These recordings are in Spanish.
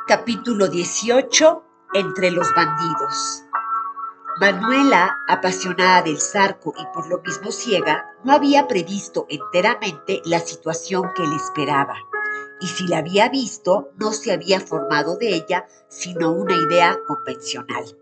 Capítulo 18. Entre los bandidos. Manuela, apasionada del Zarco y por lo mismo ciega, no había previsto enteramente la situación que le esperaba, y si la había visto, no se había formado de ella sino una idea convencional.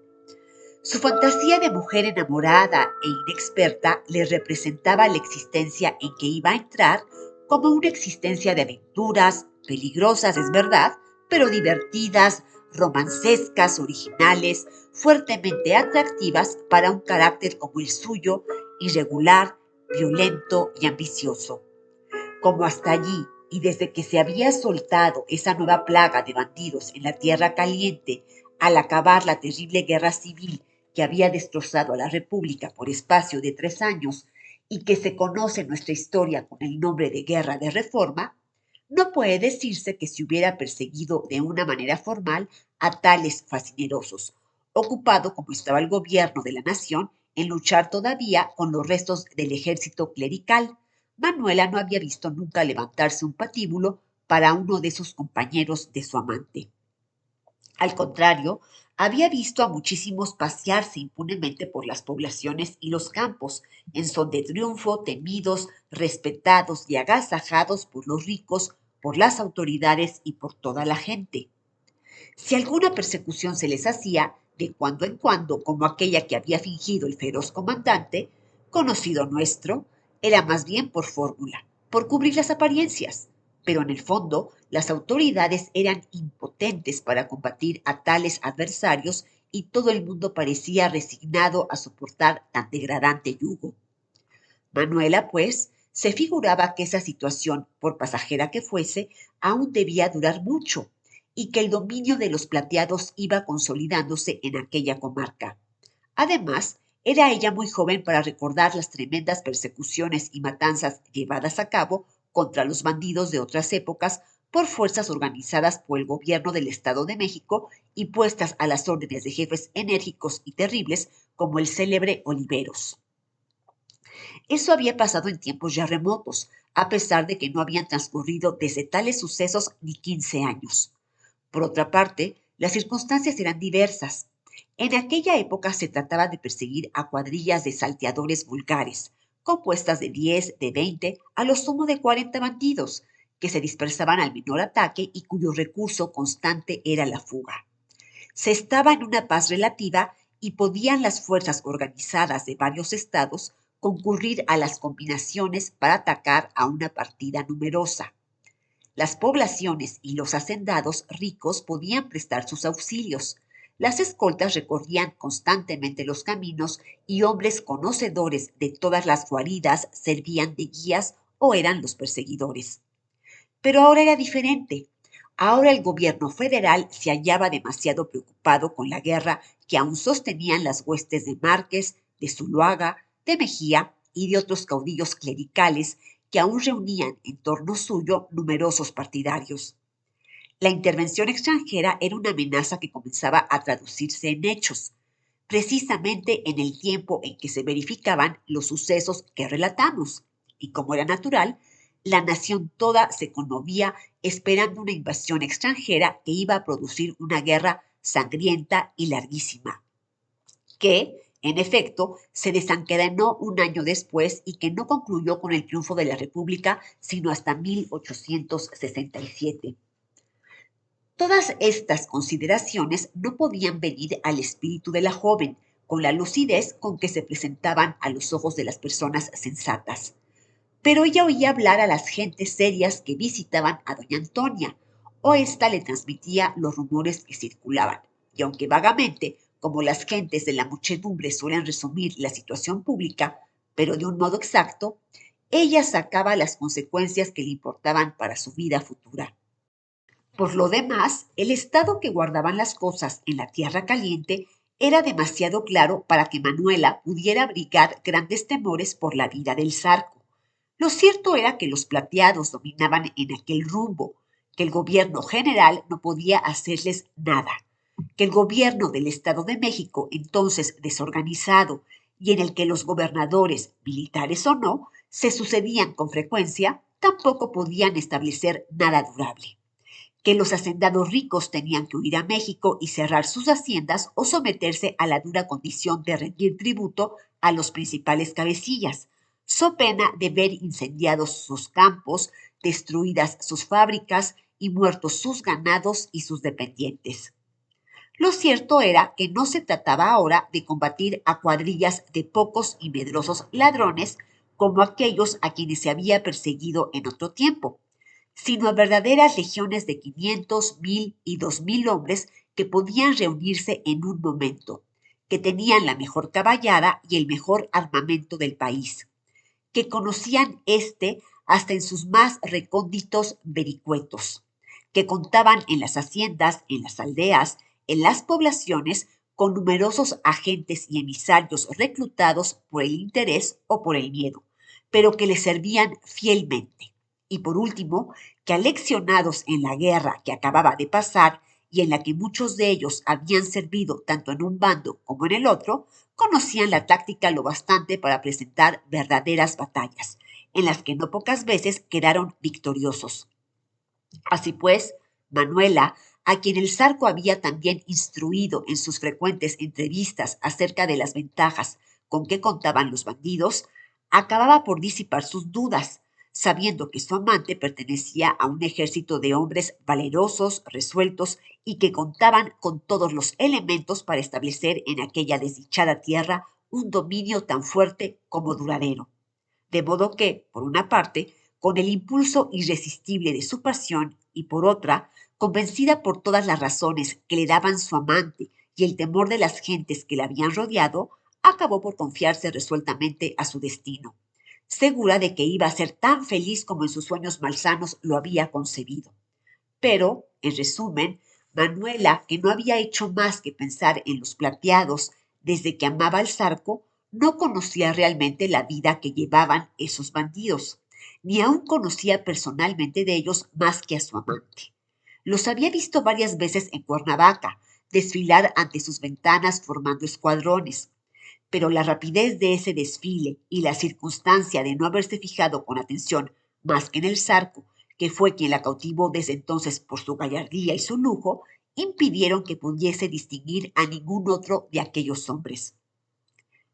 Su fantasía de mujer enamorada e inexperta le representaba la existencia en que iba a entrar como una existencia de aventuras, peligrosas es verdad, pero divertidas, romancescas, originales, fuertemente atractivas para un carácter como el suyo, irregular, violento y ambicioso. Como hasta allí, y desde que se había soltado esa nueva plaga de bandidos en la Tierra Caliente, al acabar la terrible guerra civil que había destrozado a la República por espacio de 3 años y que se conoce en nuestra historia con el nombre de Guerra de Reforma, no puede decirse que se hubiera perseguido de una manera formal a tales fascinerosos, ocupado como estaba el gobierno de la nación en luchar todavía con los restos del ejército clerical. Manuela no había visto nunca levantarse un patíbulo para uno de sus compañeros de su amante. Al contrario, había visto a muchísimos pasearse impunemente por las poblaciones y los campos, en son de triunfo, temidos, respetados y agasajados por los ricos, por las autoridades y por toda la gente. Si alguna persecución se les hacía, de cuando en cuando, como aquella que había fingido el feroz comandante, conocido nuestro, era más bien por fórmula, por cubrir las apariencias, pero en el fondo las autoridades eran impotentes para combatir a tales adversarios y todo el mundo parecía resignado a soportar tan degradante yugo. Manuela, pues, se figuraba que esa situación, por pasajera que fuese, aún debía durar mucho y que el dominio de los plateados iba consolidándose en aquella comarca. Además, era ella muy joven para recordar las tremendas persecuciones y matanzas llevadas a cabo contra los bandidos de otras épocas por fuerzas organizadas por el gobierno del Estado de México y puestas a las órdenes de jefes enérgicos y terribles como el célebre Oliveros. Eso había pasado en tiempos ya remotos, a pesar de que no habían transcurrido desde tales sucesos ni 15 años. Por otra parte, las circunstancias eran diversas. En aquella época se trataba de perseguir a cuadrillas de salteadores vulgares, compuestas de 10, de 20, a lo sumo de 40 bandidos, que se dispersaban al menor ataque y cuyo recurso constante era la fuga. Se estaba en una paz relativa y podían las fuerzas organizadas de varios estados concurrir a las combinaciones para atacar a una partida numerosa. Las poblaciones y los hacendados ricos podían prestar sus auxilios. Las escoltas recorrían constantemente los caminos y hombres conocedores de todas las guaridas servían de guías o eran los perseguidores. Pero ahora era diferente. Ahora el gobierno federal se hallaba demasiado preocupado con la guerra que aún sostenían las huestes de Márquez, de Zuloaga, de Mejía y de otros caudillos clericales que aún reunían en torno suyo numerosos partidarios. La intervención extranjera era una amenaza que comenzaba a traducirse en hechos, precisamente en el tiempo en que se verificaban los sucesos que relatamos, y como era natural, la nación toda se conmovía esperando una invasión extranjera que iba a producir una guerra sangrienta y larguísima, que, en efecto, se desencadenó un año después y que no concluyó con el triunfo de la República sino hasta 1867. Todas estas consideraciones no podían venir al espíritu de la joven con la lucidez con que se presentaban a los ojos de las personas sensatas. Pero ella oía hablar a las gentes serias que visitaban a doña Antonia, o ésta le transmitía los rumores que circulaban, y aunque vagamente, como las gentes de la muchedumbre suelen resumir la situación pública, pero de un modo exacto, ella sacaba las consecuencias que le importaban para su vida futura. Por lo demás, el estado que guardaban las cosas en la tierra caliente era demasiado claro para que Manuela pudiera abrigar grandes temores por la vida del Zarco. Lo cierto era que los plateados dominaban en aquel rumbo, que el gobierno general no podía hacerles nada, que el gobierno del Estado de México, entonces desorganizado y en el que los gobernadores, militares o no, se sucedían con frecuencia, tampoco podían establecer nada durable, que los hacendados ricos tenían que huir a México y cerrar sus haciendas o someterse a la dura condición de rendir tributo a los principales cabecillas, so pena de ver incendiados sus campos, destruidas sus fábricas y muertos sus ganados y sus dependientes. Lo cierto era que no se trataba ahora de combatir a cuadrillas de pocos y medrosos ladrones como aquellos a quienes se había perseguido en otro tiempo, sino a verdaderas legiones de 500, 1000 y 2000 hombres que podían reunirse en un momento, que tenían la mejor caballada y el mejor armamento del país, que conocían hasta en sus más recónditos vericuetos, que contaban en las haciendas, en las aldeas, en las poblaciones, con numerosos agentes y emisarios reclutados por el interés o por el miedo, pero que les servían fielmente. Y por último, que aleccionados en la guerra que acababa de pasar y en la que muchos de ellos habían servido tanto en un bando como en el otro, conocían la táctica lo bastante para presentar verdaderas batallas, en las que no pocas veces quedaron victoriosos. Así pues, Manuela, a quien el Zarco había también instruido en sus frecuentes entrevistas acerca de las ventajas con que contaban los bandidos, acababa por disipar sus dudas, sabiendo que su amante pertenecía a un ejército de hombres valerosos, resueltos y que contaban con todos los elementos para establecer en aquella desdichada tierra un dominio tan fuerte como duradero. De modo que, por una parte, con el impulso irresistible de su pasión y por otra, convencida por todas las razones que le daban su amante y el temor de las gentes que la habían rodeado, acabó por confiarse resueltamente a su destino, segura de que iba a ser tan feliz como en sus sueños malsanos lo había concebido. Pero, en resumen, Manuela, que no había hecho más que pensar en los plateados desde que amaba al Zarco, no conocía realmente la vida que llevaban esos bandidos, ni aún conocía personalmente de ellos más que a su amante. Los había visto varias veces en Cuernavaca, desfilar ante sus ventanas formando escuadrones, pero la rapidez de ese desfile y la circunstancia de no haberse fijado con atención más que en el Zarco, que fue quien la cautivó desde entonces por su gallardía y su lujo, impidieron que pudiese distinguir a ningún otro de aquellos hombres.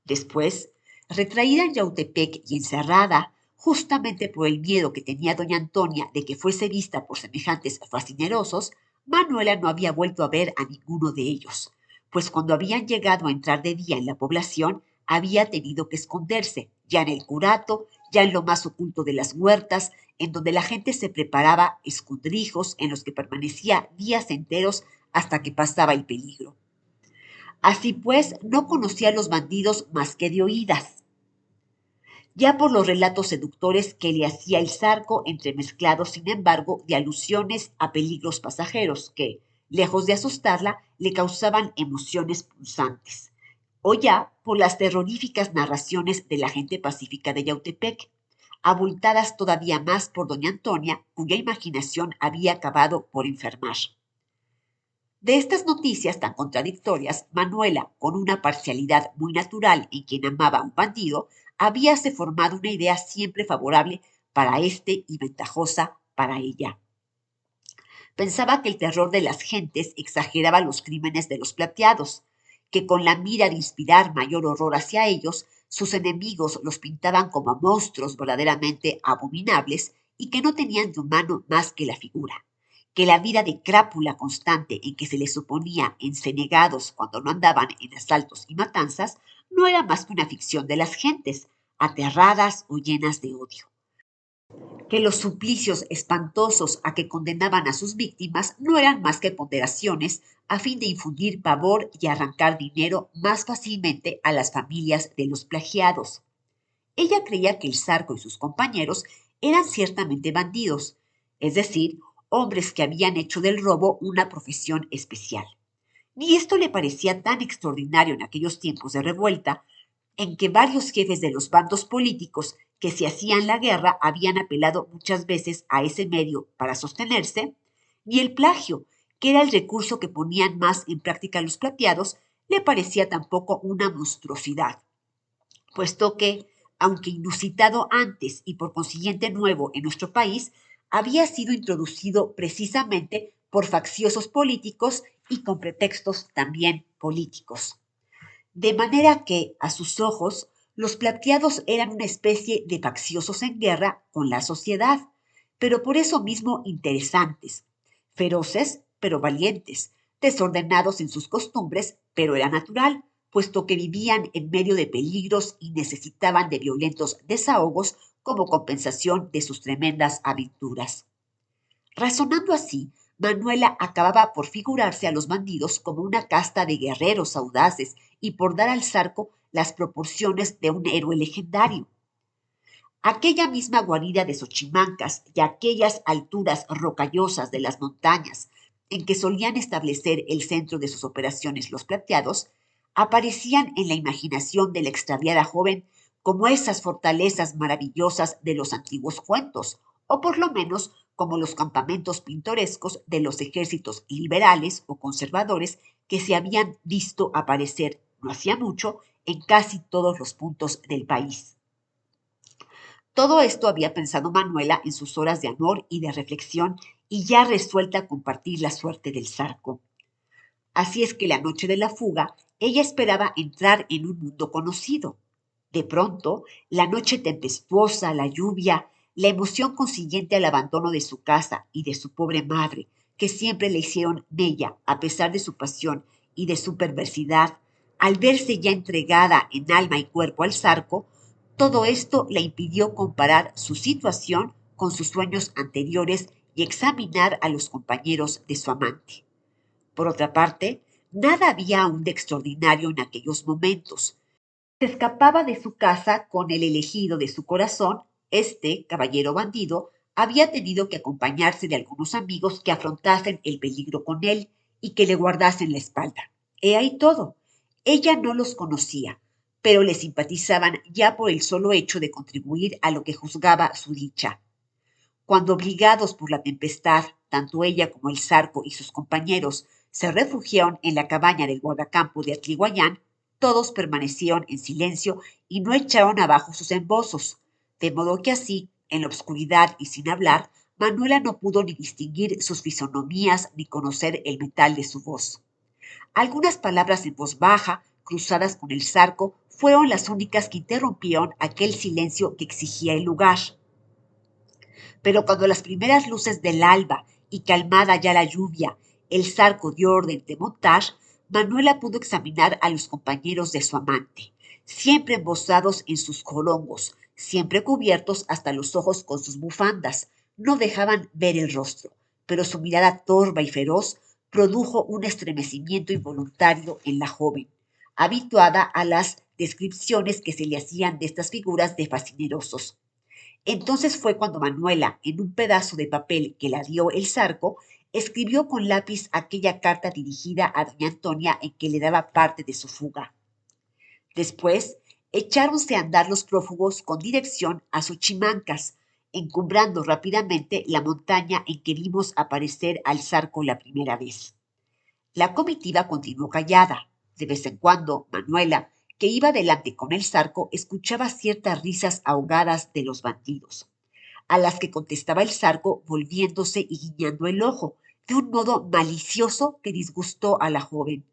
Después, retraída en Yautepec y encerrada, justamente por el miedo que tenía doña Antonia de que fuese vista por semejantes fascinerosos, Manuela no había vuelto a ver a ninguno de ellos, pues cuando habían llegado a entrar de día en la población, había tenido que esconderse, ya en el curato, ya en lo más oculto de las huertas, en donde la gente se preparaba escondrijos en los que permanecía días enteros hasta que pasaba el peligro. Así pues, no conocía a los bandidos más que de oídas, ya por los relatos seductores que le hacía el Zarco, entremezclados, sin embargo, de alusiones a peligros pasajeros que, lejos de asustarla, le causaban emociones punzantes, o ya por las terroríficas narraciones de la gente pacífica de Yautepec, abultadas todavía más por doña Antonia, cuya imaginación había acabado por enfermar. De estas noticias tan contradictorias, Manuela, con una parcialidad muy natural en quien amaba a un bandido, habíase formado una idea siempre favorable para éste y ventajosa para ella. Pensaba que el terror de las gentes exageraba los crímenes de los plateados, que con la mira de inspirar mayor horror hacia ellos, sus enemigos los pintaban como monstruos verdaderamente abominables y que no tenían de humano más que la figura, que la vida de crápula constante en que se les suponía encenegados cuando no andaban en asaltos y matanzas no era más que una ficción de las gentes, aterradas o llenas de odio, que los suplicios espantosos a que condenaban a sus víctimas no eran más que ponderaciones a fin de infundir pavor y arrancar dinero más fácilmente a las familias de los plagiados. Ella creía que el Zarco y sus compañeros eran ciertamente bandidos, es decir, hombres que habían hecho del robo una profesión especial. Ni esto le parecía tan extraordinario en aquellos tiempos de revuelta, en que varios jefes de los bandos políticos que se hacían la guerra habían apelado muchas veces a ese medio para sostenerse, ni el plagio, que era el recurso que ponían más en práctica los plateados, le parecía tampoco una monstruosidad, puesto que, aunque inusitado antes y por consiguiente nuevo en nuestro país, había sido introducido precisamente por facciosos políticos y con pretextos también políticos. De manera que, a sus ojos, los plateados eran una especie de facciosos en guerra con la sociedad, pero por eso mismo interesantes, feroces pero valientes, desordenados en sus costumbres, pero era natural, puesto que vivían en medio de peligros y necesitaban de violentos desahogos como compensación de sus tremendas aventuras. Razonando así, Manuela acababa por figurarse a los bandidos como una casta de guerreros audaces y por dar al Zarco las proporciones de un héroe legendario. Aquella misma guarida de Xochimancas y aquellas alturas rocallosas de las montañas en que solían establecer el centro de sus operaciones los plateados, aparecían en la imaginación de la extraviada joven como esas fortalezas maravillosas de los antiguos cuentos, o por lo menos como los campamentos pintorescos de los ejércitos liberales o conservadores que se habían visto aparecer no hacía mucho en casi todos los puntos del país. Todo esto había pensado Manuela en sus horas de amor y de reflexión y ya resuelta a compartir la suerte del Zarco. Así es que la noche de la fuga, ella esperaba entrar en un mundo conocido. De pronto, la noche tempestuosa, la lluvia, la emoción consiguiente al abandono de su casa y de su pobre madre, que siempre le hicieron mella a pesar de su pasión y de su perversidad, al verse ya entregada en alma y cuerpo al Zarco, todo esto le impidió comparar su situación con sus sueños anteriores y examinar a los compañeros de su amante. Por otra parte, nada había aún de extraordinario en aquellos momentos. Se escapaba de su casa con el elegido de su corazón, este caballero bandido había tenido que acompañarse de algunos amigos que afrontasen el peligro con él y que le guardasen la espalda. He ahí todo. Ella no los conocía, pero le simpatizaban ya por el solo hecho de contribuir a lo que juzgaba su dicha. Cuando obligados por la tempestad, tanto ella como el Zarco y sus compañeros se refugiaron en la cabaña del guardacampo de Atliguayán, todos permanecieron en silencio y no echaron abajo sus embozos, de modo que así, en la oscuridad y sin hablar, Manuela no pudo ni distinguir sus fisonomías ni conocer el metal de su voz. Algunas palabras en voz baja, cruzadas con el Zarco, fueron las únicas que interrumpieron aquel silencio que exigía el lugar. Pero cuando las primeras luces del alba y calmada ya la lluvia, el Zarco dio orden de montar, Manuela pudo examinar a los compañeros de su amante, siempre embozados en sus corongos, siempre cubiertos hasta los ojos con sus bufandas, no dejaban ver el rostro, pero su mirada torva y feroz produjo un estremecimiento involuntario en la joven, habituada a las descripciones que se le hacían de estas figuras de fascinerosos. Entonces fue cuando Manuela, en un pedazo de papel que la dio el Zarco, escribió con lápiz aquella carta dirigida a doña Antonia en que le daba parte de su fuga. Después, echáronse a andar los prófugos con dirección a Xochimancas, encumbrando rápidamente la montaña en que vimos aparecer al Zarco la primera vez. La comitiva continuó callada. De vez en cuando, Manuela, que iba delante con el Zarco, escuchaba ciertas risas ahogadas de los bandidos, a las que contestaba el Zarco volviéndose y guiñando el ojo, de un modo malicioso que disgustó a la joven.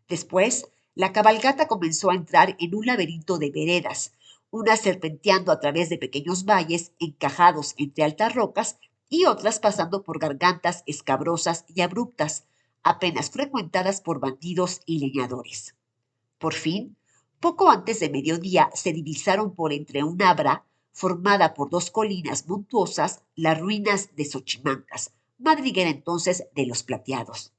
Después, la cabalgata comenzó a entrar en un laberinto de veredas, unas serpenteando a través de pequeños valles encajados entre altas rocas y otras pasando por gargantas escabrosas y abruptas, apenas frecuentadas por bandidos y leñadores. Por fin, poco antes de mediodía, se divisaron por entre una abra formada por dos colinas montuosas las ruinas de Xochimancas, madriguera entonces de los plateados.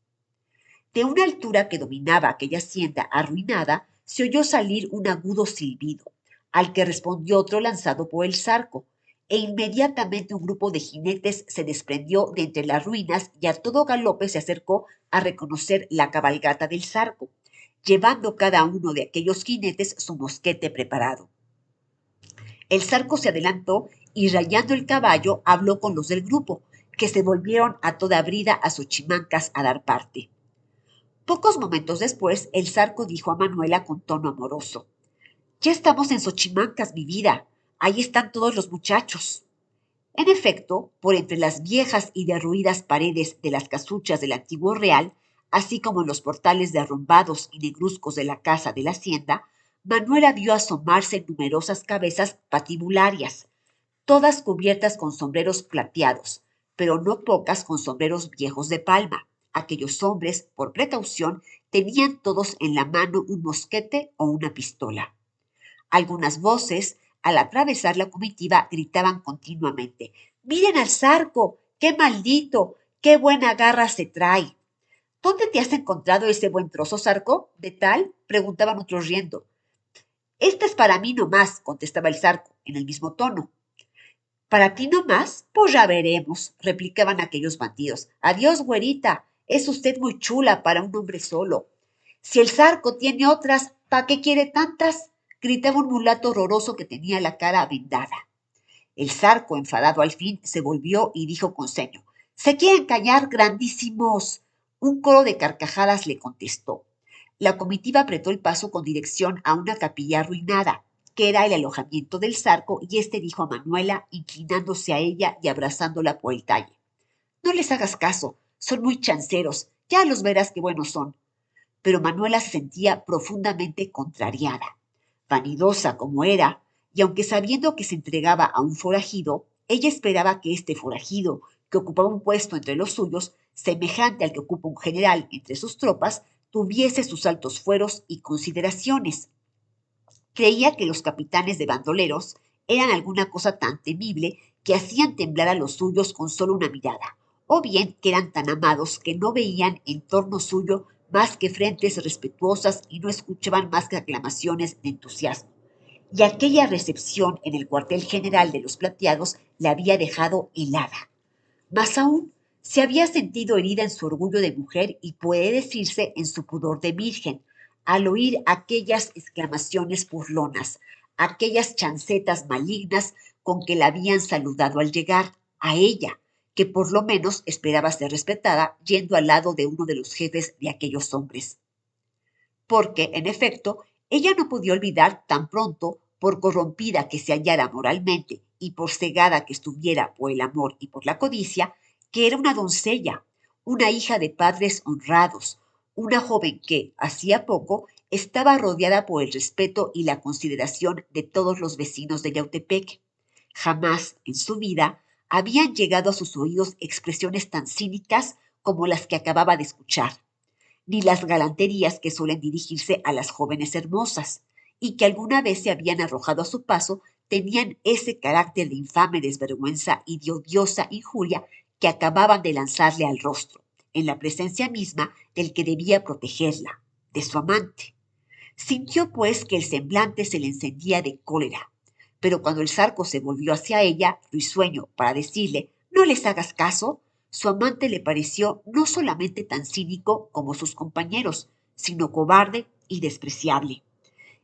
De una altura que dominaba aquella hacienda arruinada, se oyó salir un agudo silbido, al que respondió otro lanzado por el Zarco, e inmediatamente un grupo de jinetes se desprendió de entre las ruinas y a todo galope se acercó a reconocer la cabalgata del Zarco, llevando cada uno de aquellos jinetes su mosquete preparado. El Zarco se adelantó y rayando el caballo habló con los del grupo, que se volvieron a toda brida a Xochimancas a dar parte. Pocos momentos después, el Zarco dijo a Manuela con tono amoroso: Ya estamos en Xochimancas, mi vida. Ahí están todos los muchachos. En efecto, por entre las viejas y derruidas paredes de las casuchas del antiguo real, así como en los portales derrumbados y negruzcos de la casa de la hacienda, Manuela vio asomarse numerosas cabezas patibularias, todas cubiertas con sombreros plateados, pero no pocas con sombreros viejos de palma. Aquellos hombres, por precaución, tenían todos en la mano un mosquete o una pistola. Algunas voces, al atravesar la comitiva, gritaban continuamente: ¡Miren al Zarco! ¡Qué maldito! ¡Qué buena garra se trae! ¿Dónde te has encontrado ese buen trozo, Zarco? ¿De tal? Preguntaban otros riendo. Este es para mí nomás, contestaba el Zarco, en el mismo tono. ¿Para ti nomás? Pues ya veremos, replicaban aquellos bandidos. Adiós, güerita, es usted muy chula para un hombre solo. Si el Zarco tiene otras, ¿pa' qué quiere tantas? Gritaba un mulato horroroso que tenía la cara vendada. El Zarco, enfadado al fin, se volvió y dijo con ceño: «Se quieren callar, grandísimos». Un coro de carcajadas le contestó. La comitiva apretó el paso con dirección a una capilla arruinada, que era el alojamiento del Zarco, y éste dijo a Manuela, inclinándose a ella y abrazándola por el talle: «No les hagas caso, son muy chanceros, ya los verás qué buenos son». Pero Manuela se sentía profundamente contrariada. Vanidosa como era, y aunque sabiendo que se entregaba a un forajido, ella esperaba que este forajido, que ocupaba un puesto entre los suyos, semejante al que ocupa un general entre sus tropas, tuviese sus altos fueros y consideraciones. Creía que los capitanes de bandoleros eran alguna cosa tan temible que hacían temblar a los suyos con solo una mirada, o bien que eran tan amados que no veían en torno suyo más que frentes respetuosas y no escuchaban más que aclamaciones de entusiasmo. Y aquella recepción en el cuartel general de los Plateados la había dejado helada. Más aún, se había sentido herida en su orgullo de mujer y puede decirse en su pudor de virgen, al oír aquellas exclamaciones burlonas, aquellas chancetas malignas con que la habían saludado al llegar, a ella, que por lo menos esperaba ser respetada yendo al lado de uno de los jefes de aquellos hombres. Porque, en efecto, ella no podía olvidar tan pronto, por corrompida que se hallara moralmente y por cegada que estuviera por el amor y por la codicia, que era una doncella, una hija de padres honrados, una joven que, hacía poco, estaba rodeada por el respeto y la consideración de todos los vecinos de Yautepec. Jamás en su vida habían llegado a sus oídos expresiones tan cínicas como las que acababa de escuchar, ni las galanterías que suelen dirigirse a las jóvenes hermosas, y que alguna vez se habían arrojado a su paso, tenían ese carácter de infame desvergüenza y de odiosa injuria que acababan de lanzarle al rostro, en la presencia misma del que debía protegerla, de su amante. Sintió, pues, que el semblante se le encendía de cólera, pero cuando el Zarco se volvió hacia ella, risueño, para decirle: «No les hagas caso», su amante le pareció no solamente tan cínico como sus compañeros, sino cobarde y despreciable.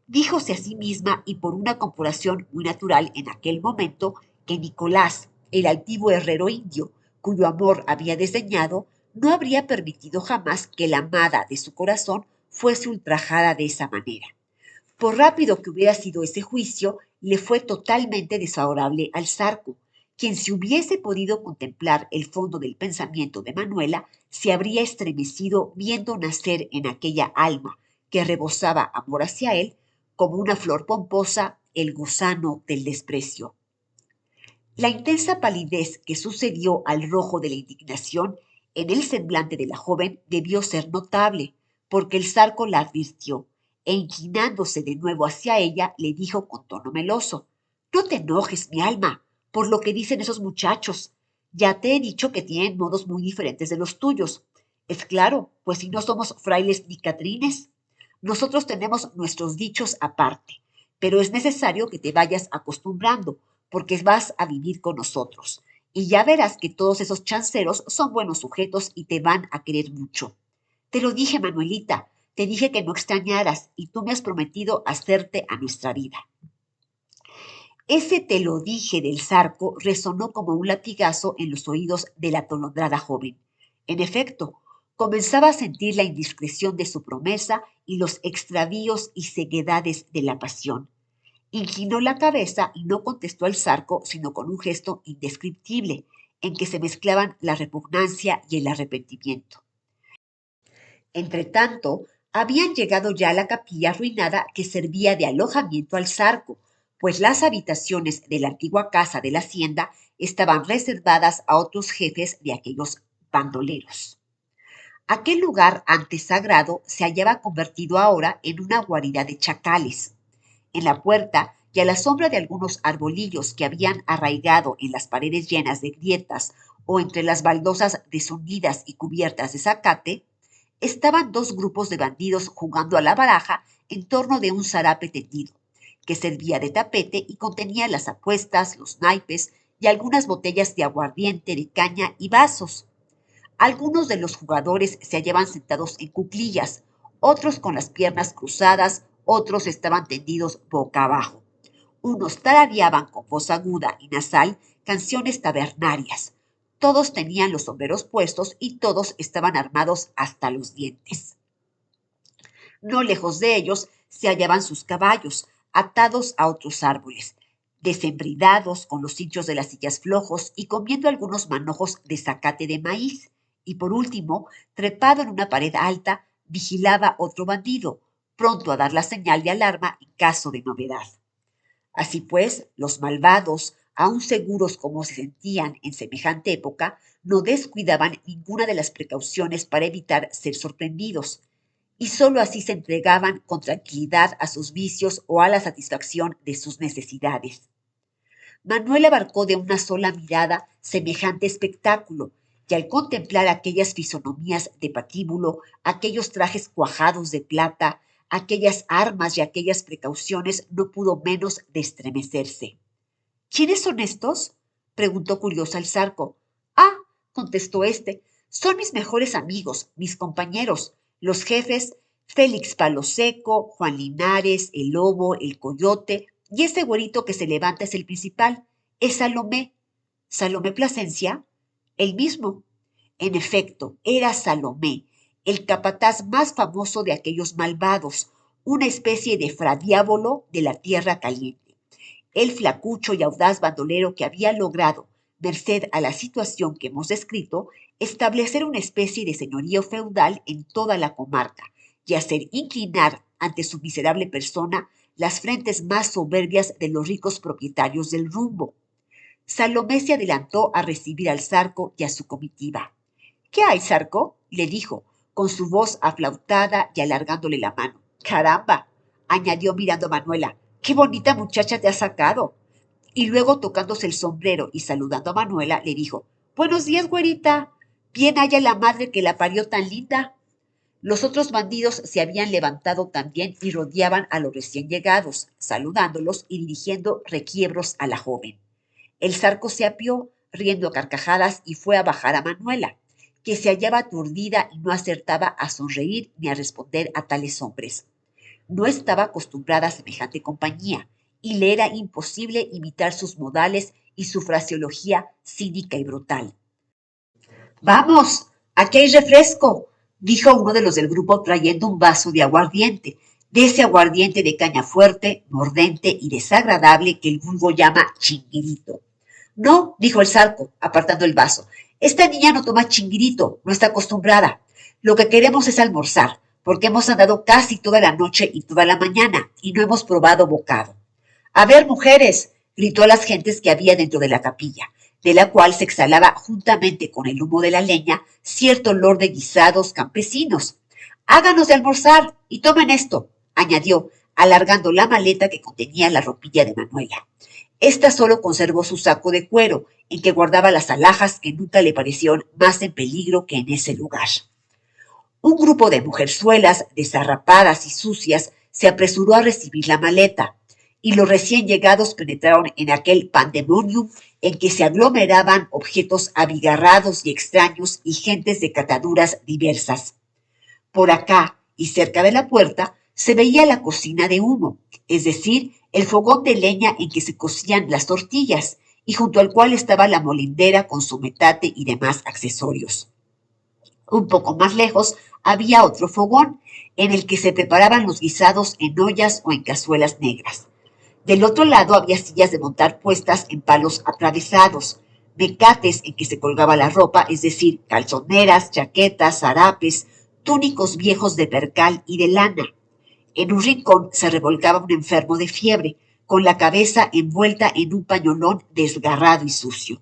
Díjose a sí misma, y por una comparación muy natural en aquel momento, que Nicolás, el altivo herrero indio, cuyo amor había desdeñado, no habría permitido jamás que la amada de su corazón fuese ultrajada de esa manera. Por rápido que hubiera sido ese juicio, le fue totalmente desfavorable al Zarco, quien, si hubiese podido contemplar el fondo del pensamiento de Manuela, se habría estremecido viendo nacer en aquella alma que rebosaba amor hacia él, como una flor pomposa, el gusano del desprecio. La intensa palidez que sucedió al rojo de la indignación en el semblante de la joven debió ser notable, porque el Zarco la advirtió, e inclinándose de nuevo hacia ella, le dijo con tono meloso: «No te enojes, mi alma, por lo que dicen esos muchachos. Ya te he dicho que tienen modos muy diferentes de los tuyos. Es claro, pues si no somos frailes ni catrines. Nosotros tenemos nuestros dichos aparte, pero es necesario que te vayas acostumbrando, porque vas a vivir con nosotros. Y ya verás que todos esos chanceros son buenos sujetos y te van a querer mucho. Te lo dije, Manuelita, te dije que no extrañaras y tú me has prometido hacerte a nuestra vida». Ese te lo dije del Zarco resonó como un latigazo en los oídos de la atolondrada joven. En efecto, comenzaba a sentir la indiscreción de su promesa y los extravíos y ceguedades de la pasión. Inclinó la cabeza y no contestó al Zarco, sino con un gesto indescriptible, en que se mezclaban la repugnancia y el arrepentimiento. Entretanto, habían llegado ya a la capilla arruinada que servía de alojamiento al Zarco, pues las habitaciones de la antigua casa de la hacienda estaban reservadas a otros jefes de aquellos bandoleros. Aquel lugar antes sagrado se hallaba convertido ahora en una guarida de chacales. En la puerta y a la sombra de algunos arbolillos que habían arraigado en las paredes llenas de grietas o entre las baldosas deshundidas y cubiertas de zacate, estaban dos grupos de bandidos jugando a la baraja en torno de un zarape tendido, que servía de tapete y contenía las apuestas, los naipes y algunas botellas de aguardiente, de caña y vasos. Algunos de los jugadores se hallaban sentados en cuclillas, otros con las piernas cruzadas, otros estaban tendidos boca abajo. Unos tarareaban con voz aguda y nasal canciones tabernarias. Todos tenían los sombreros puestos y todos estaban armados hasta los dientes. No lejos de ellos se hallaban sus caballos, atados a otros árboles, desembridados con los hinchos de las sillas flojos y comiendo algunos manojos de zacate de maíz. Y por último, trepado en una pared alta, vigilaba otro bandido, pronto a dar la señal de alarma en caso de novedad. Así pues, los malvados, aun seguros como se sentían en semejante época, no descuidaban ninguna de las precauciones para evitar ser sorprendidos, y sólo así se entregaban con tranquilidad a sus vicios o a la satisfacción de sus necesidades. Manuel abarcó de una sola mirada semejante espectáculo, y al contemplar aquellas fisonomías de patíbulo, aquellos trajes cuajados de plata, aquellas armas y aquellas precauciones, no pudo menos de estremecerse. ¿Quiénes son estos? Preguntó curiosa el Zarco. Ah, contestó éste, son mis mejores amigos, mis compañeros, los jefes Félix Paloseco, Juan Linares, el Lobo, el Coyote, y ese güerito que se levanta es el principal, es Salomé. ¿Salomé Plasencia? El mismo. En efecto, era Salomé, el capataz más famoso de aquellos malvados, una especie de fradiábolo de la tierra caliente. El flacucho y audaz bandolero que había logrado, merced a la situación que hemos descrito, establecer una especie de señorío feudal en toda la comarca y hacer inclinar ante su miserable persona las frentes más soberbias de los ricos propietarios del rumbo. Salomé se adelantó a recibir al Zarco y a su comitiva. ¿Qué hay, Zarco? Le dijo, con su voz aflautada y alargándole la mano. ¡Caramba! Añadió mirando a Manuela. ¡Qué bonita muchacha te has sacado! Y luego, tocándose el sombrero y saludando a Manuela, le dijo, Buenos días, güerita. Bien haya la madre que la parió tan linda. Los otros bandidos se habían levantado también y rodeaban a los recién llegados, saludándolos y dirigiendo requiebros a la joven. El Zarco se apió, riendo a carcajadas, y fue a bajar a Manuela, que se hallaba aturdida y no acertaba a sonreír ni a responder a tales hombres. No estaba acostumbrada a semejante compañía, y le era imposible imitar sus modales y su fraseología cínica y brutal. Vamos, aquí hay refresco, dijo uno de los del grupo trayendo un vaso de ese aguardiente de caña fuerte, mordente y desagradable que el vulgo llama chinguirito. No, dijo el Zarco, apartando el vaso. Esta niña no toma chinguirito, no está acostumbrada. Lo que queremos es almorzar, porque hemos andado casi toda la noche y toda la mañana y no hemos probado bocado. A ver, mujeres, gritó a las gentes que había dentro de la capilla, de la cual se exhalaba juntamente con el humo de la leña cierto olor de guisados campesinos. Háganos de almorzar y tomen esto, añadió, alargando la maleta que contenía la ropilla de Manuela. Esta solo conservó su saco de cuero, en que guardaba las alhajas que nunca le parecieron más en peligro que en ese lugar. Un grupo de mujerzuelas, desarrapadas y sucias, se apresuró a recibir la maleta, y los recién llegados penetraron en aquel pandemonium en que se aglomeraban objetos abigarrados y extraños y gentes de cataduras diversas. Por acá y cerca de la puerta se veía la cocina de humo, es decir, el fogón de leña en que se cocían las tortillas, y junto al cual estaba la molindera con su metate y demás accesorios. Un poco más lejos había otro fogón, en el que se preparaban los guisados en ollas o en cazuelas negras. Del otro lado había sillas de montar puestas en palos atravesados, mecates en que se colgaba la ropa, es decir, calzoneras, chaquetas, harapes, túnicos viejos de percal y de lana. En un rincón se revolcaba un enfermo de fiebre, con la cabeza envuelta en un pañolón desgarrado y sucio.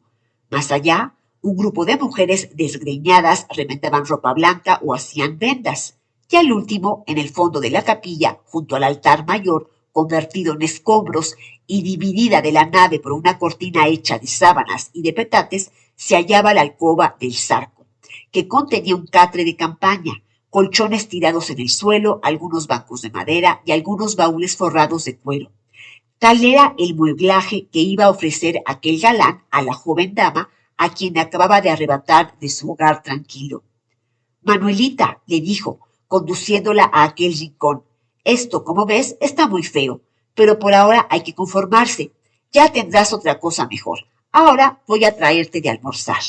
Más allá, un grupo de mujeres desgreñadas remendaban ropa blanca o hacían vendas. Y al último, en el fondo de la capilla, junto al altar mayor, convertido en escombros y dividida de la nave por una cortina hecha de sábanas y de petates, se hallaba la alcoba del Zarco, que contenía un catre de campaña, colchones tirados en el suelo, algunos bancos de madera y algunos baúles forrados de cuero. Tal era el mueblaje que iba a ofrecer aquel galán a la joven dama a quien acababa de arrebatar de su hogar tranquilo. Manuelita, le dijo, conduciéndola a aquel rincón, esto, como ves, está muy feo, pero por ahora hay que conformarse. Ya tendrás otra cosa mejor. Ahora voy a traerte de almorzar.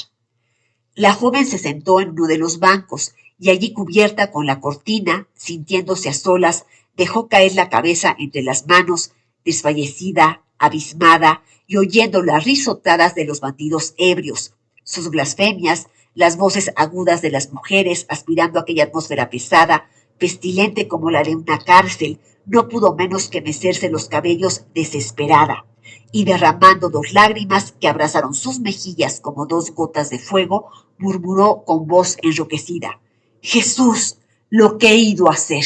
La joven se sentó en uno de los bancos y allí cubierta con la cortina, sintiéndose a solas, dejó caer la cabeza entre las manos, desfallecida, abismada y oyendo las risotadas de los bandidos ebrios, sus blasfemias, las voces agudas de las mujeres aspirando aquella atmósfera pesada, pestilente como la de una cárcel, no pudo menos que mecerse los cabellos desesperada y derramando dos lágrimas que abrazaron sus mejillas como dos gotas de fuego, murmuró con voz enroquecida: Jesús, lo que he ido a hacer.